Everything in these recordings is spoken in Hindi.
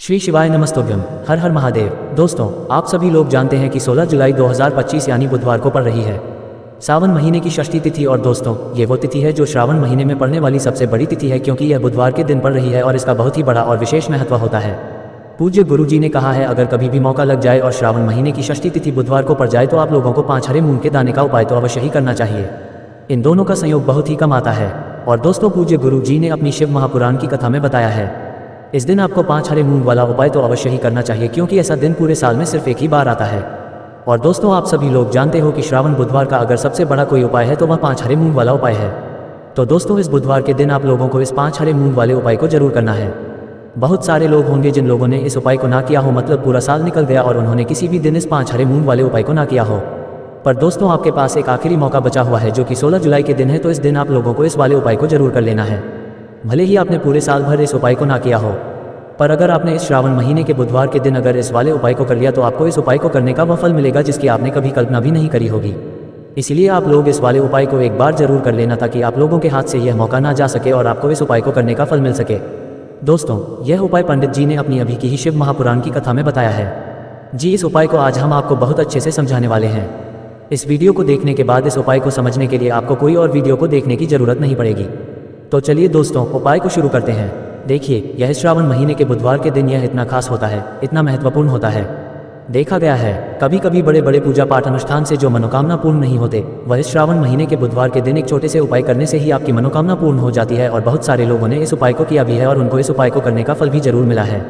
श्री शिवाय नमस्तुभ्यम। हर हर महादेव। दोस्तों, आप सभी लोग जानते हैं कि 16 जुलाई 2025 यानी बुधवार को पड़ रही है सावन महीने की षष्ठी तिथि। और दोस्तों, ये वो तिथि है जो श्रावण महीने में पड़ने वाली सबसे बड़ी तिथि है, क्योंकि यह बुधवार के दिन पड़ रही है और इसका बहुत ही बड़ा और विशेष महत्व होता है। पूज्य गुरु जी ने कहा है, अगर कभी भी मौका लग जाए और श्रावण महीने की षष्ठी तिथि बुधवार को पड़ जाए तो आप लोगों को 5 हरे मूंग के दाने का उपाय तो अवश्य ही करना चाहिए। इन दोनों का संयोग बहुत ही कम आता है। और दोस्तों, पूज्य गुरु जी ने अपनी शिव महापुराण की कथा में बताया है, इस दिन आपको 5 हरे मूंग वाला उपाय तो अवश्य ही करना चाहिए, क्योंकि ऐसा दिन पूरे साल में सिर्फ एक ही बार आता है। और दोस्तों, आप सभी लोग जानते हो कि श्रावण बुधवार का अगर सबसे बड़ा कोई उपाय है तो वह 5 हरे मूंग वाला उपाय है। तो दोस्तों, इस बुधवार के दिन आप लोगों को इस 5 हरे मूंग वाले उपाय को जरूर करना है। बहुत सारे लोग होंगे जिन लोगों ने इस उपाय को ना किया हो, मतलब पूरा साल निकल गया और उन्होंने किसी भी दिन इस 5 हरे मूंग वाले उपाय को ना किया हो। पर दोस्तों, आपके पास एक आखिरी मौका बचा हुआ है जो कि 16 जुलाई के दिन है। तो इस दिन आप लोगों को इस वाले उपाय को जरूर कर लेना है, भले ही आपने पूरे साल भर इस उपाय को ना किया हो। पर अगर आपने इस श्रावण महीने के बुधवार के दिन अगर इस वाले उपाय को कर लिया तो आपको इस उपाय को करने का वह फल मिलेगा जिसकी आपने कभी कल्पना भी नहीं करी होगी। इसलिए आप लोग इस वाले उपाय को एक बार जरूर कर लेना, ताकि आप लोगों के हाथ से यह मौका ना जा सके और आपको इस उपाय को करने का फल मिल सके। दोस्तों, यह उपाय पंडित जी ने अपनी अभी की ही शिव महापुराण की कथा में बताया है जी। इस उपाय को आज हम आपको बहुत अच्छे से समझाने वाले हैं। इस वीडियो को देखने के बाद इस उपाय को समझने के लिए आपको कोई और वीडियो को देखने की जरूरत नहीं पड़ेगी। तो चलिए दोस्तों, उपाय को शुरू करते हैं। देखिए, यह श्रावण महीने के बुधवार के दिन यह इतना खास होता है, इतना महत्वपूर्ण होता है। देखा गया है, कभी कभी बड़े बड़े पूजा पाठ अनुष्ठान से जो मनोकामना पूर्ण नहीं होते, वह इस श्रावण महीने के बुधवार के दिन एक छोटे से उपाय करने से ही आपकी मनोकामना पूर्ण हो जाती है। और बहुत सारे लोगों ने इस उपाय को किया भी है और उनको इस उपाय को करने का फल भी जरूर मिला है।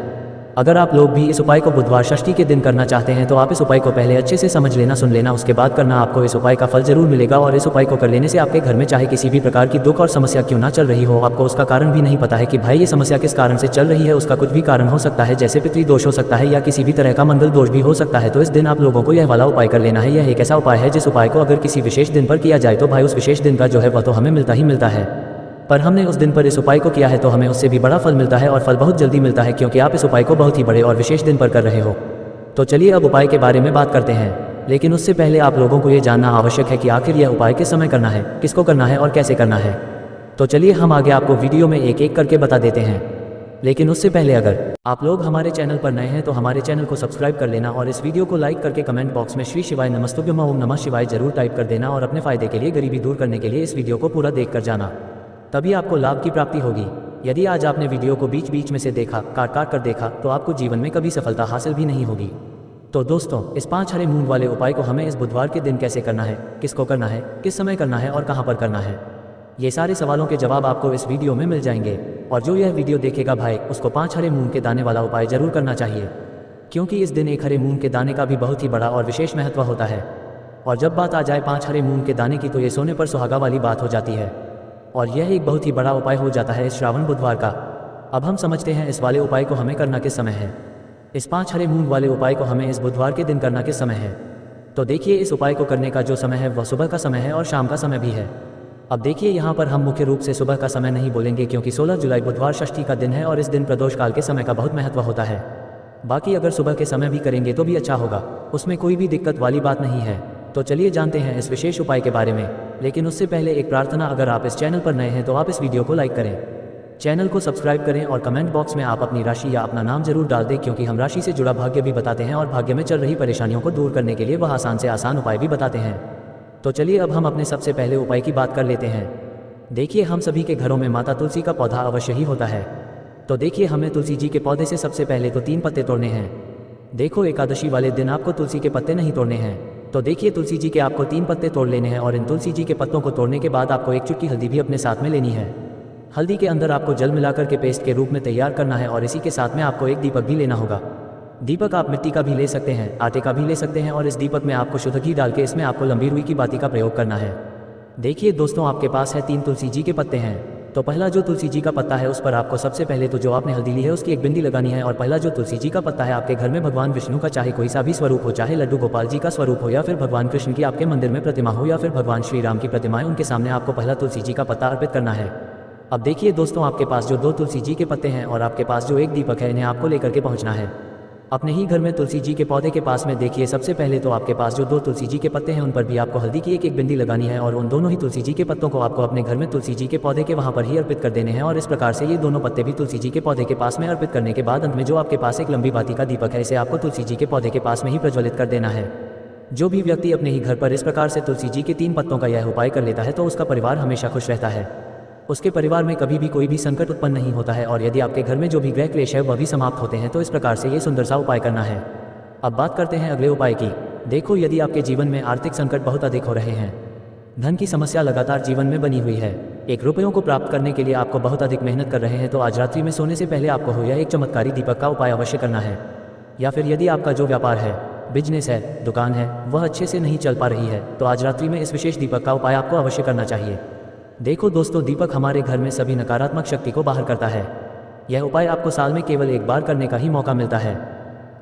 अगर आप लोग भी इस उपाय को बुधवार षष्ठी के दिन करना चाहते हैं तो आप इस उपाय को पहले अच्छे से समझ लेना, सुन लेना, उसके बाद करना। आपको इस उपाय का फल जरूर मिलेगा। और इस उपाय को कर लेने से आपके घर में चाहे किसी भी प्रकार की दुख और समस्या क्यों ना चल रही हो, आपको उसका कारण भी नहीं पता है कि भाई ये समस्या किस कारण से चल रही है, उसका कुछ भी कारण हो सकता है, जैसे पितृदोष हो सकता है या किसी भी तरह का मंगल दोष भी हो सकता है। तो इस दिन आप लोगों को यह वाला उपाय कर लेना है। यह एक ऐसा उपाय है जिस उपाय को अगर किसी विशेष दिन पर किया जाए तो भाई उस विशेष दिन का जो है वह तो हमें मिलता ही मिलता है। पर हमने उस दिन पर इस उपाय को किया है तो हमें उससे भी बड़ा फल मिलता है, और फल बहुत जल्दी मिलता है, क्योंकि आप इस उपाय को बहुत ही बड़े और विशेष दिन पर कर रहे हो। तो चलिए अब उपाय के बारे में बात करते हैं। लेकिन उससे पहले आप लोगों को ये जानना आवश्यक है कि आखिर यह उपाय किस समय करना है, किसको करना है और कैसे करना है। तो चलिए हम आगे आपको वीडियो में एक एक करके बता देते हैं। लेकिन उससे पहले अगर आप लोग हमारे चैनल पर नए हैं तो हमारे चैनल को सब्सक्राइब कर लेना, और इस वीडियो को लाइक करके कमेंट बॉक्स में श्री शिवाय नमस्तुभ्यम ओम नमः शिवाय जरूर टाइप कर देना। और अपने फायदे के लिए, गरीबी दूर करने के लिए इस वीडियो को पूरा देख कर जाना, तभी आपको लाभ की प्राप्ति होगी। यदि आज आपने वीडियो को बीच बीच में से देखा, काट काट कर देखा, तो आपको जीवन में कभी सफलता हासिल भी नहीं होगी। तो दोस्तों, इस 5 हरे मूंग वाले उपाय को हमें इस बुधवार के दिन कैसे करना है, किसको करना है, किस समय करना है और कहां पर करना है, ये सारे सवालों के जवाब आपको इस वीडियो में मिल जाएंगे। और जो यह वीडियो देखेगा भाई, उसको 5 हरे मूंग के दाने वाला उपाय जरूर करना चाहिए, क्योंकि इस दिन एक हरे मूंग के दाने का भी बहुत ही बड़ा और विशेष महत्व होता है। और जब बात आ जाए 5 हरे मूंग के दाने की, तो ये सोने पर सुहागा वाली बात हो जाती है, और यह एक बहुत ही बड़ा उपाय हो जाता है इस श्रावण बुधवार का। अब हम समझते हैं इस वाले उपाय को हमें करना किस समय है। इस 5 हरे मूंग वाले उपाय को हमें इस बुधवार के दिन करना किस समय है। तो देखिए, इस उपाय को करने का जो समय है वह सुबह का समय है और शाम का समय भी है। अब देखिए, यहाँ पर हम मुख्य रूप से सुबह का समय नहीं बोलेंगे, क्योंकि 16 जुलाई बुधवार षष्ठी का दिन है और इस दिन प्रदोष काल के समय का बहुत महत्व होता है। बाकी अगर सुबह के समय भी करेंगे तो भी अच्छा होगा, उसमें कोई भी दिक्कत वाली बात नहीं है। तो चलिए जानते हैं इस विशेष उपाय के बारे में। लेकिन उससे पहले एक प्रार्थना, अगर आप इस चैनल पर नए हैं तो आप इस वीडियो को लाइक करें, चैनल को सब्सक्राइब करें और कमेंट बॉक्स में आप अपनी राशि या अपना नाम जरूर डाल दें, क्योंकि हम राशि से जुड़ा भाग्य भी बताते हैं और भाग्य में चल रही परेशानियों को दूर करने के लिए वह आसान से आसान उपाय भी बताते हैं। तो चलिए अब हम अपने सबसे पहले उपाय की बात कर लेते हैं। देखिए, हम सभी के घरों में माता तुलसी का पौधा अवश्य ही होता है। तो देखिए, हमें तुलसी जी के पौधे से सबसे पहले तो 3 पत्ते तोड़ने हैं। देखो, एकादशी वाले दिन आपको तुलसी के पत्ते नहीं तोड़ने हैं। तो देखिए, तुलसी जी के आपको 3 पत्ते तोड़ लेने हैं, और इन तुलसी जी के पत्तों को तोड़ने के बाद आपको एक चुटकी हल्दी भी अपने साथ में लेनी है। हल्दी के अंदर आपको जल मिलाकर के पेस्ट के रूप में तैयार करना है, और इसी के साथ में आपको एक दीपक भी लेना होगा। दीपक आप मिट्टी का भी ले सकते हैं, आटे का भी ले सकते हैं, और इस दीपक में आपको शुद्ध घी डाल के इसमें आपको लंबी रुई की बाती का प्रयोग करना है। देखिए दोस्तों, आपके पास है 3 तुलसी जी के पत्ते हैं। तो पहला जो तुलसी जी का पत्ता है उस पर आपको सबसे पहले तो जो आपने हल्दी ली है उसकी एक बिंदी लगानी है। और पहला जो तुलसी जी का पत्ता है, आपके घर में भगवान विष्णु का चाहे कोई सा भी स्वरूप हो, चाहे लड्डू गोपाल जी का स्वरूप हो, या फिर भगवान कृष्ण की आपके मंदिर में प्रतिमा हो, या फिर भगवान श्री राम की प्रतिमाएं, उनके सामने आपको पहला तुलसी जी का पत्ता अर्पित करना है। अब देखिए दोस्तों, आपके पास जो 2 तुलसी जी के पत्ते हैं और आपके पास जो एक दीपक है, इन्हें आपको लेकर के पहुंचना है। अपने ही घर में तुलसी जी के पौधे के पास में देखिए, सबसे पहले तो आपके पास जो 2 तुलसी जी के पत्ते हैं उन पर भी आपको हल्दी की एक बिंदी लगानी है और उन दोनों ही तुलसी जी के पत्तों को आपको अपने घर में तुलसी जी के पौधे के वहाँ पर ही अर्पित कर देने हैं। और इस प्रकार से ये दोनों पत्ते भी तुलसी जी के पौधे के पास में अर्पित करने के बाद अंत में जो आपके पास एक लंबी बाती का दीपक है, इसे आपको तुलसी जी के पौधे के पास में ही प्रज्वलित कर देना है। जो भी व्यक्ति अपने ही घर पर इस प्रकार से तुलसी जी के 3 पत्तों का यह उपाय कर लेता है तो उसका परिवार हमेशा खुश रहता है, उसके परिवार में कभी भी कोई भी संकट उत्पन्न नहीं होता है और यदि आपके घर में जो भी ग्रह क्लेश है वह भी समाप्त होते हैं। तो इस प्रकार से ये सुंदर सा उपाय करना है। अब बात करते हैं अगले उपाय की। देखो, यदि आपके जीवन में आर्थिक संकट बहुत अधिक हो रहे हैं, धन की समस्या लगातार जीवन में बनी हुई है, 1 रुपयों को प्राप्त करने के लिए आपको बहुत अधिक मेहनत कर रहे हैं, तो आज रात्रि में सोने से पहले आपको यह एक चमत्कारी दीपक का उपाय अवश्य करना है। या फिर यदि आपका जो व्यापार है, बिजनेस है, दुकान है, वह अच्छे से नहीं चल पा रही है, तो आज रात्रि में इस विशेष दीपक का उपाय आपको अवश्य करना चाहिए। देखो दोस्तों, दीपक हमारे घर में सभी नकारात्मक शक्ति को बाहर करता है। यह उपाय आपको साल में केवल 1 बार करने का ही मौका मिलता है।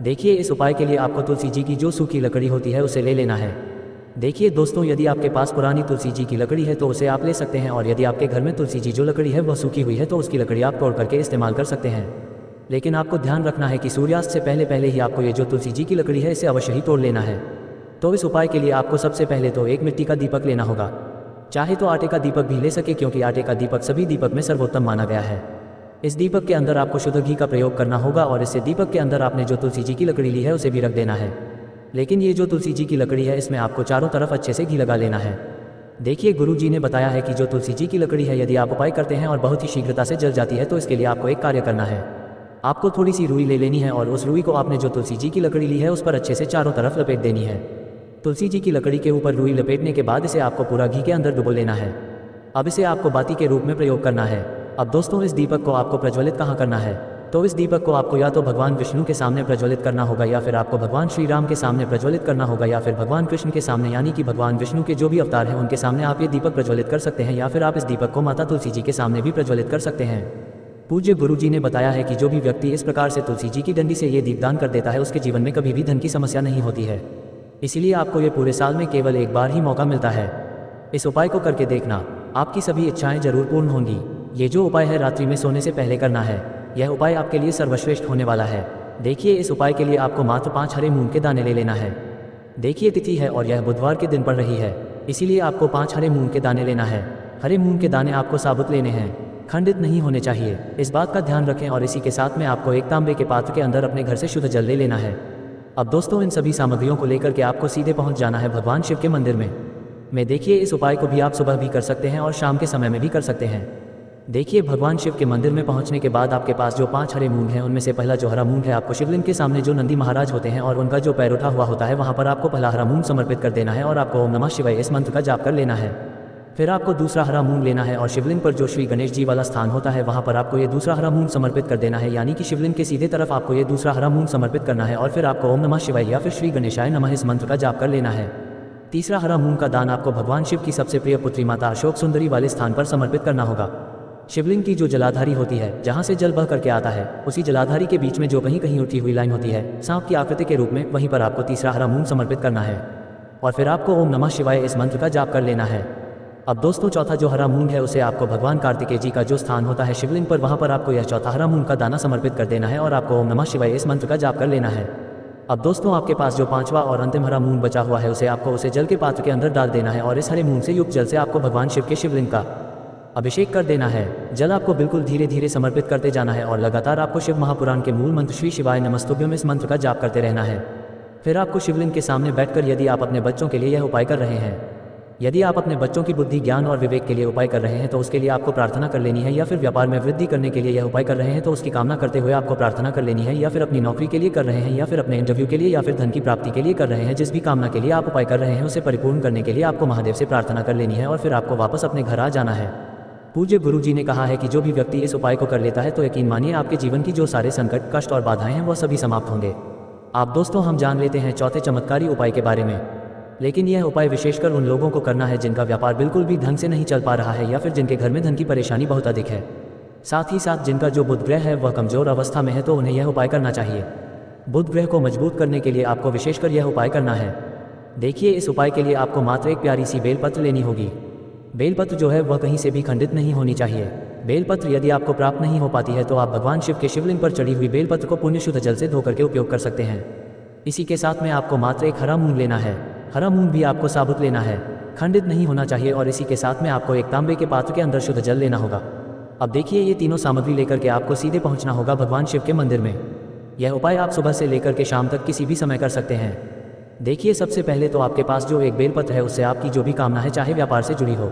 देखिए, इस उपाय के लिए आपको तुलसी जी की जो सूखी लकड़ी होती है उसे ले लेना है। देखिए दोस्तों, यदि आपके पास पुरानी तुलसी जी की लकड़ी है तो उसे आप ले सकते हैं, और यदि आपके घर में तुलसी जी जो लकड़ी है वह सूखी हुई है तो उसकी लकड़ी आप तोड़ करके इस्तेमाल कर सकते हैं। लेकिन आपको ध्यान रखना है कि सूर्यास्त से पहले पहले ही आपको ये जो तुलसी जी की लकड़ी है इसे अवश्य ही तोड़ लेना है। तो इस उपाय के लिए आपको सबसे पहले तो एक मिट्टी का दीपक लेना होगा, चाहे तो आटे का दीपक भी ले सके, क्योंकि आटे का दीपक सभी दीपक में सर्वोत्तम माना गया है। इस दीपक के अंदर आपको शुद्ध घी का प्रयोग करना होगा और इससे दीपक के अंदर आपने जो तुलसी जी की लकड़ी ली है उसे भी रख देना है। लेकिन ये जो तुलसी जी की लकड़ी है इसमें आपको चारों तरफ अच्छे से घी लगा लेना है। देखिए, गुरु जी ने बताया है कि जो तुलसी जी की लकड़ी है यदि आप उपाय करते हैं और बहुत ही शीघ्रता से जल जाती है तो इसके लिए आपको एक कार्य करना है। आपको थोड़ी सी रुई ले लेनी है और उस रुई को आपने जो तुलसी जी की लकड़ी ली है उस पर अच्छे से चारों तरफ लपेट देनी है। तुलसी जी की लकड़ी के ऊपर रुई लपेटने के बाद इसे आपको पूरा घी के अंदर डुबो लेना है। अब इसे आपको बाती के रूप में प्रयोग करना है। अब दोस्तों, इस दीपक को आपको प्रज्वलित कहाँ करना है? तो इस दीपक को आपको या तो भगवान विष्णु के सामने प्रज्वलित करना होगा, या फिर आपको भगवान श्री राम के सामने प्रज्वलित करना होगा, या फिर भगवान कृष्ण के सामने, यानी कि भगवान विष्णु के जो भी अवतार हैं उनके सामने आप ये दीपक प्रज्वलित कर सकते हैं, या फिर आप इस दीपक को माता तुलसी जी के सामने भी प्रज्वलित कर सकते हैं। पूज्य गुरु जी ने बताया है कि जो भी व्यक्ति इस प्रकार से तुलसी जी की डंडी से ये दीपदान कर देता है उसके जीवन में कभी भी धन की समस्या नहीं होती है। इसीलिए आपको ये पूरे साल में केवल 1 बार ही मौका मिलता है। इस उपाय को करके देखना, आपकी सभी इच्छाएं जरूर पूर्ण होंगी। ये जो उपाय है रात्रि में सोने से पहले करना है। यह उपाय आपके लिए सर्वश्रेष्ठ होने वाला है। देखिए, इस उपाय के लिए आपको मात्र 5 हरे मूंग के दाने ले लेना है। देखिए, तिथि है और यह बुधवार के दिन पड़ रही है, इसीलिए आपको 5 हरे मूंग के दाने लेना है। हरे मूंग के दाने आपको साबुत लेने हैं, खंडित नहीं होने चाहिए, इस बात का ध्यान रखें। और इसी के साथ में आपको एक तांबे के पात्र के अंदर अपने घर से शुद्ध जल ले लेना है। अब दोस्तों, इन सभी सामग्रियों को लेकर के आपको सीधे पहुंच जाना है भगवान शिव के मंदिर में। देखिए, इस उपाय को भी आप सुबह भी कर सकते हैं और शाम के समय में भी कर सकते हैं। देखिए, भगवान शिव के मंदिर में पहुंचने के बाद आपके पास जो 5 हरे मूंग हैं उनमें से पहला जो हरा मूंग है आपको शिवलिंग के सामने जो नंदी महाराज होते हैं और उनका जो पैर उठा हुआ होता है वहां पर आपको पहला हरा मूंग समर्पित कर देना है और आपको ओम नमः शिवाय इस मंत्र का जाप कर लेना है। फिर आपको दूसरा हरा मूंग लेना है और शिवलिंग पर जो श्री गणेश जी वाला स्थान होता है वहां पर आपको ये दूसरा हरा मूंग समर्पित कर देना है, यानी कि शिवलिंग के सीधे तरफ आपको ये दूसरा हरा मूंग समर्पित करना है और फिर आपको ओम नमः शिवाय या फिर श्री गणेशाय नमः इस मंत्र का जाप कर लेना है। तीसरा हरा मूंग का दान आपको भगवान शिव की सबसे प्रिय पुत्री माता अशोक सुंदरी वाले स्थान पर समर्पित करना होगा। शिवलिंग की जो जलाधारी होती है, जहां से जल बह करके आता है, उसी जलाधारी के बीच में जो कहीं कहीं उठी हुई लाइन होती है सांप की आकृति के रूप में, वहीं पर आपको तीसरा हरा मूंग समर्पित करना है और फिर आपको ओम नमः शिवाय इस मंत्र का जाप कर लेना है। अब दोस्तों, चौथा जो हरा मूंग है उसे आपको भगवान कार्तिकेय जी का जो स्थान होता है शिवलिंग पर, वहां पर आपको यह चौथा हरा मूंग का दाना समर्पित कर देना है और आपको ओम नमः शिवाय इस मंत्र का जाप कर लेना है। अब दोस्तों, आपके पास जो 5वां और अंतिम हरा मूंग बचा हुआ है उसे जल के पात्र के अंदर डाल देना है और इस हरे मूंग से युक्त जल से आपको भगवान शिव के शिवलिंग का अभिषेक कर देना है। जल आपको बिल्कुल धीरे धीरे समर्पित करते जाना है और लगातार आपको शिव महापुराण के मूल मंत्र श्री शिवाय नमस्तुभ्यम इस मंत्र का जाप करते रहना है। फिर आपको शिवलिंग के सामने बैठकर, यदि आप अपने बच्चों के लिए यह उपाय कर रहे हैं, यदि आप अपने बच्चों की बुद्धि, ज्ञान और विवेक के लिए उपाय कर रहे हैं तो उसके लिए आपको प्रार्थना कर लेनी है, या फिर व्यापार में वृद्धि करने के लिए यह उपाय कर रहे हैं तो उसकी कामना करते हुए आपको प्रार्थना कर लेनी है, या फिर अपनी नौकरी के लिए कर रहे हैं, या फिर अपने इंटरव्यू के लिए, या फिर धन की प्राप्ति के लिए कर रहे हैं, जिस भी कामना के लिए आप उपाय कर रहे हैं उसे परिपूर्ण करने के लिए आपको महादेव से प्रार्थना कर लेनी है और फिर आपको वापस अपने घर आ जाना है। पूज्य गुरु जी ने कहा है कि जो भी व्यक्ति इस उपाय को कर लेता है तो यकीन मानिए आपके जीवन की जो सारे संकट, कष्ट और बाधाएं हैं वह सभी समाप्त होंगे। आप दोस्तों, हम जान लेते हैं चौथे चमत्कारी उपाय के बारे में। लेकिन यह उपाय विशेषकर उन लोगों को करना है जिनका व्यापार बिल्कुल भी ढंग से नहीं चल पा रहा है, या फिर जिनके घर में धन की परेशानी बहुत अधिक है। साथ ही साथ जिनका जो बुध ग्रह है वह कमजोर अवस्था में है, तो उन्हें यह उपाय करना चाहिए। बुध ग्रह को मजबूत करने के लिए आपको विशेषकर यह उपाय करना है। देखिए, इस उपाय के लिए आपको मात्र एक प्यारी सी बेलपत्र लेनी होगी। बेलपत्र जो है वह कहीं से भी खंडित नहीं होनी चाहिए। बेलपत्र यदि आपको प्राप्त नहीं हो पाती है तो आप भगवान शिव के शिवलिंग पर चढ़ी हुई बेलपत्र को पुण्य शुद्ध जल से धो करके उपयोग कर सकते हैं। इसी के साथ में आपको मात्र एक हरा मूंग लेना है। हरा मूंग भी आपको साबुत लेना है, खंडित नहीं होना चाहिए। और इसी के साथ में आपको एक तांबे के पात्र के अंदर शुद्ध जल लेना होगा। अब देखिए, ये तीनों सामग्री लेकर के आपको सीधे पहुंचना होगा भगवान शिव के मंदिर में। यह उपाय आप सुबह से लेकर के शाम तक किसी भी समय कर सकते हैं। देखिए, सबसे पहले तो आपके पास जो एक बेलपत्र है उससे आपकी जो भी कामना है, चाहे व्यापार से जुड़ी हो,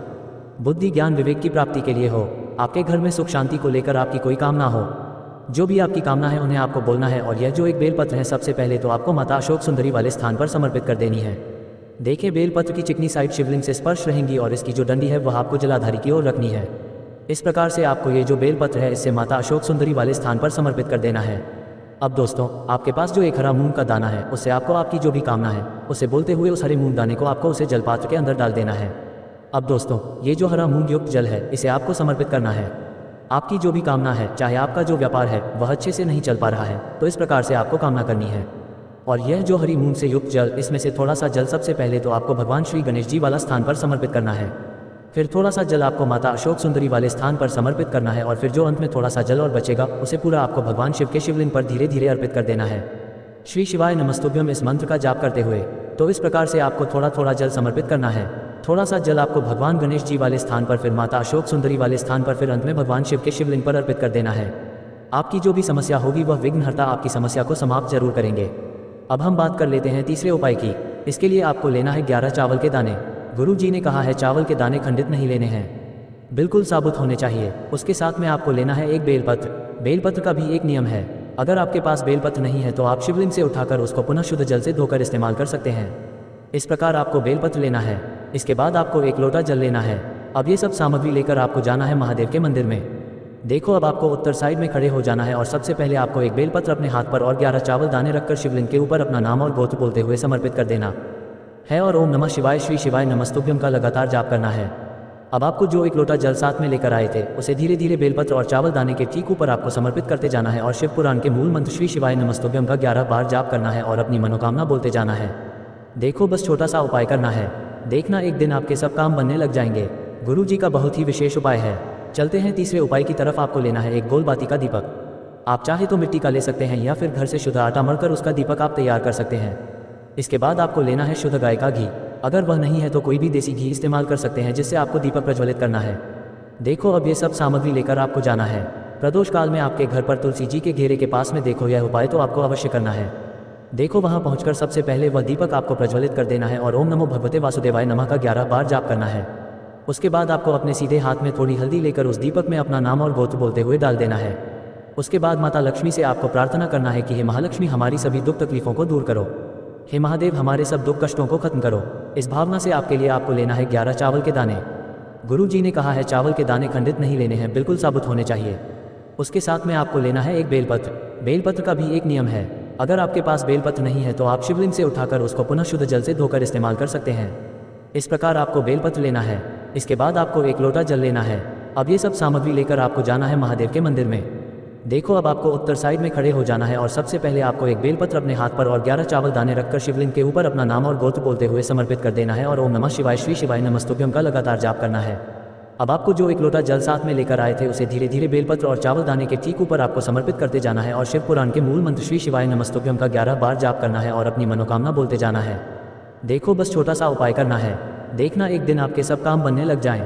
बुद्धि ज्ञान विवेक की प्राप्ति के लिए हो, आपके घर में सुख शांति को लेकर आपकी कोई कामना हो, जो भी आपकी कामना है उन्हें आपको बोलना है। और यह जो एक बेलपत्र है सबसे पहले तो आपको माता अशोक सुंदरी वाले स्थान पर समर्पित कर देनी है। देखिए, बेलपत्र की चिकनी साइड शिवलिंग से स्पर्श रहेंगी और इसकी जो डंडी है वह आपको जलाधारी की ओर रखनी है। इस प्रकार से आपको ये जो बेलपत्र है इससे माता अशोक सुंदरी वाले स्थान पर समर्पित कर देना है। अब दोस्तों, आपके पास जो एक हरा मूंग का दाना है उससे आपको आपकी जो भी कामना है उसे बोलते हुए उस हरे मूंग दाने को आपको उसे जलपात्र के अंदर डाल देना है। अब दोस्तों, ये जो हरा मूंग युक्त जल है इसे आपको समर्पित करना है। आपकी जो भी कामना है, चाहे आपका जो व्यापार है वह अच्छे से नहीं चल पा रहा है, तो इस प्रकार से आपको कामना करनी है। और यह जो हरी मूंग से युक्त जल, इसमें से थोड़ा सा जल सबसे पहले तो आपको भगवान श्री गणेश जी वाला स्थान पर समर्पित करना है। फिर थोड़ा सा जल आपको माता अशोक सुंदरी वाले स्थान पर समर्पित करना है। और फिर जो अंत में थोड़ा सा जल और बचेगा उसे पूरा आपको भगवान शिव के शिवलिंग पर धीरे धीरे अर्पित कर देना है। श्री शिवाय नमस्तुभ्यम इस मंत्र का जाप करते हुए। तो इस प्रकार से आपको थोड़ा थोड़ा जल समर्पित करना है। थोड़ा सा जल आपको भगवान गणेश जी वाले स्थान पर, फिर माता अशोक सुंदरी वाले स्थान पर, फिर अंत में भगवान शिव के शिवलिंग पर अर्पित कर देना है। आपकी जो भी समस्या होगी वह विघ्नहर्ता आपकी समस्या को समाप्त जरूर करेंगे। अब हम बात कर लेते हैं तीसरे उपाय की। इसके लिए आपको लेना है 11 चावल के दाने। गुरु जी ने कहा है चावल के दाने खंडित नहीं लेने हैं, बिल्कुल साबुत होने चाहिए। उसके साथ में आपको लेना है एक बेलपत्र। बेलपत्र का भी एक नियम है, अगर आपके पास बेलपत्र नहीं है तो आप शिवलिंग से उठाकर उसको पुनः शुद्ध जल से धोकर इस्तेमाल कर सकते हैं। इस प्रकार आपको बेलपत्र लेना है। इसके बाद आपको एक लोटा जल लेना है। अब ये सब सामग्री लेकर आपको जाना है महादेव के मंदिर में। देखो, अब आपको उत्तर साइड में खड़े हो जाना है और सबसे पहले आपको एक बेलपत्र अपने हाथ पर और 11 चावल दाने रखकर शिवलिंग के ऊपर अपना नाम और गोत्र बोलते हुए समर्पित कर देना है। और ओम नमः शिवाय श्री शिवाय नमस्तुभ्यम का लगातार जाप करना है। अब आपको जो एक लोटा जल साथ में लेकर आए थे उसे धीरे धीरे बेलपत्र और चावल दाने के ठीक ऊपर आपको समर्पित करते जाना है। और शिव पुराण के मूल मंत्र श्री शिवाय नमस्तुभ्यम का 11 बार जाप करना है और अपनी मनोकामना बोलते जाना है। देखो, बस छोटा सा उपाय करना है, देखना एक दिन आपके सब काम बनने लग जाएंगे। गुरु जी का बहुत ही विशेष उपाय है। चलते हैं तीसरे उपाय की तरफ। आपको लेना है एक गोल बाती का दीपक। आप चाहे तो मिट्टी का ले सकते हैं या फिर घर से शुद्ध आटा मढ़कर उसका दीपक आप तैयार कर सकते हैं। इसके बाद आपको लेना है शुद्ध गाय का घी। अगर वह नहीं है तो कोई भी देसी घी इस्तेमाल कर सकते हैं जिससे आपको दीपक प्रज्वलित करना है। देखो, अब ये सब सामग्री लेकर आपको जाना है। प्रदोष काल में आपके घर पर तुलसी जी के घेरे के पास में देखो, यह उपाय तो आपको अवश्य करना है। देखो, वहां पहुंचकर सबसे पहले वह दीपक आपको प्रज्वलित कर देना है और ओम नमो भगवते वासुदेवाय नमः का 11 बार जाप करना है। उसके बाद आपको अपने सीधे हाथ में थोड़ी हल्दी लेकर उस दीपक में अपना नाम और गोत्र बोलते हुए डाल देना है। उसके बाद माता लक्ष्मी से आपको प्रार्थना करना है कि हे महालक्ष्मी, हमारी सभी दुख तकलीफों को दूर करो। हे महादेव, हमारे सब दुख कष्टों को खत्म करो। इस भावना से आपके लिए आपको लेना है 11 चावल के दाने। गुरु जी ने कहा है चावल के दाने खंडित नहीं लेने हैं, बिल्कुल साबुत होने चाहिए। उसके साथ में आपको लेना है एक बेलपत्र। बेलपत्र का भी एक नियम है, अगर आपके पास बेलपत्र नहीं है तो आप शिवलिंग से उठाकर उसको पुनः शुद्ध जल से धोकर इस्तेमाल कर सकते हैं। इस प्रकार आपको बेलपत्र लेना है। इसके बाद आपको एक लोटा जल लेना है। अब ये सब सामग्री लेकर आपको जाना है महादेव के मंदिर में। देखो, अब आपको उत्तर साइड में खड़े हो जाना है और सबसे पहले आपको एक बेलपत्र अपने हाथ पर और 11 चावल दाने रखकर शिवलिंग के ऊपर अपना नाम और गोत्र बोलते हुए समर्पित कर देना है। और ओम नमः शिवाय श्री शिवाय नमस्तुभ्यम का लगातार जाप करना है। अब आपको जो एक लोटा जल साथ में लेकर आए थे उसे धीरे धीरे बेलपत्र और चावल दाने के ठीक ऊपर आपको समर्पित करते जाना है और शिव पुराण के मूल मंत्र श्री शिवाय नमस्तुभ्यम का 11 बार जाप करना है और अपनी मनोकामना बोलते जाना है। देखो, बस छोटा सा उपाय करना है, देखना एक दिन आपके सब काम बनने लग जाएं।